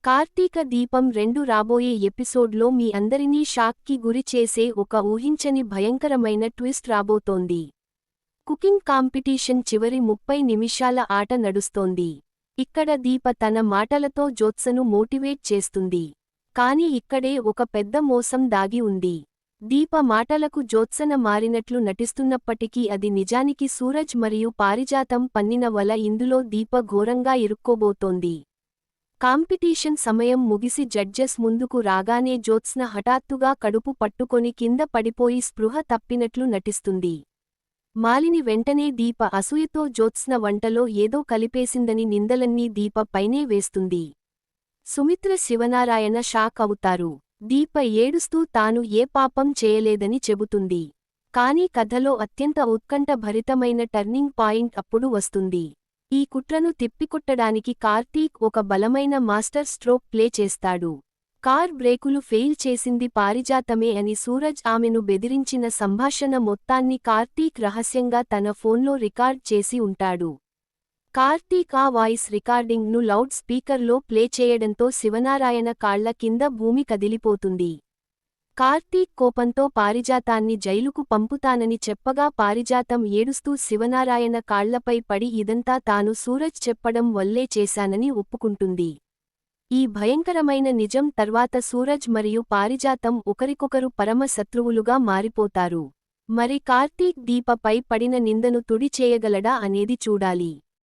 కార్తీక దీపం 2 రాబోయే ఎపిసోడ్లో మీ అందరినీ షాక్కి గురి చేసే ఒక ఊహించని భయంకరమైన ట్విస్ట్ రాబోతోంది. కుకింగ్ కాంపిటీషన్ చివరి 30 నిమిషాల ఆట నడుస్తోంది. ఇక్కడ దీప తన మాటలతో జ్యోత్స్నను మోటివేట్ చేస్తుంది. కాని ఇక్కడే ఒక పెద్ద మోసం దాగి ఉంది. దీప మాటలకు జ్యోత్స్న మారినట్లు నటిస్తున్నప్పటికీ అది నిజానికి సూరజ్ మరియు పారిజాతం పన్నిన వల. ఇందులో దీప ఘోరంగా ఇరుక్కోబోతోంది. కాంపిటీషన్ సమయం ముగిసి జడ్జెస్ ముందుకు రాగానే జ్యోత్స్న హఠాత్తుగా కడుపు పట్టుకొని కింద పడిపోయి స్పృహ తప్పినట్లు నటిస్తుంది. మాలిని వెంటనే దీప అసూయతో జ్యోత్స్న వంటలో ఏదో కలిపేసిందని నిందలన్నీ దీప పైనే వేస్తుంది. సుమిత్ర శివనారాయణ షాక్ అవుతారు. దీప ఏడుస్తూ తాను ఏ పాపం చేయలేదని చెబుతుంది. కానీ కథలో అత్యంత ఉత్కంఠభరితమైన టర్నింగ్ పాయింట్ అప్పుడు వస్తుంది. ఈ కుట్రను తిప్పికొట్టడానికి కార్తీక్ ఒక బలమైన మాస్టర్ స్ట్రోక్ ప్లే చేస్తాడు. కార్ బ్రేకులు ఫెయిల్ చేసింది పారిజాతమే అని సూరజ్ ఆమెను బెదిరించిన సంభాషణ మొత్తాన్ని కార్తీక్ రహస్యంగా తన ఫోన్లో రికార్డ్ చేసి ఉంటాడు. కార్తీక్ ఆ వాయిస్ రికార్డింగ్ను లౌడ్ స్పీకర్లో ప్లే చేయడంతో శివనారాయణ కాళ్ల కింద భూమి కదిలిపోతుంది. కార్తీక్ కోపంతో పారిజాతాన్ని జైలుకు పంపుతానని చెప్పగా పారిజాతం ఏడుస్తూ శివనారాయణ కాళ్లపై పడి ఇదంతా తాను సూరజ్ చెప్పడం వల్లే చేశానని ఒప్పుకుంటుంది. ఈ భయంకరమైన నిజం తర్వాత సూరజ్ మరియు పారిజాతం ఒకరికొకరు పరమ శత్రువులుగా మారిపోతారు. మరి కార్తీక్ దీపపై పడిన నిందను తుడిచేయగలడా అనేది చూడాలి.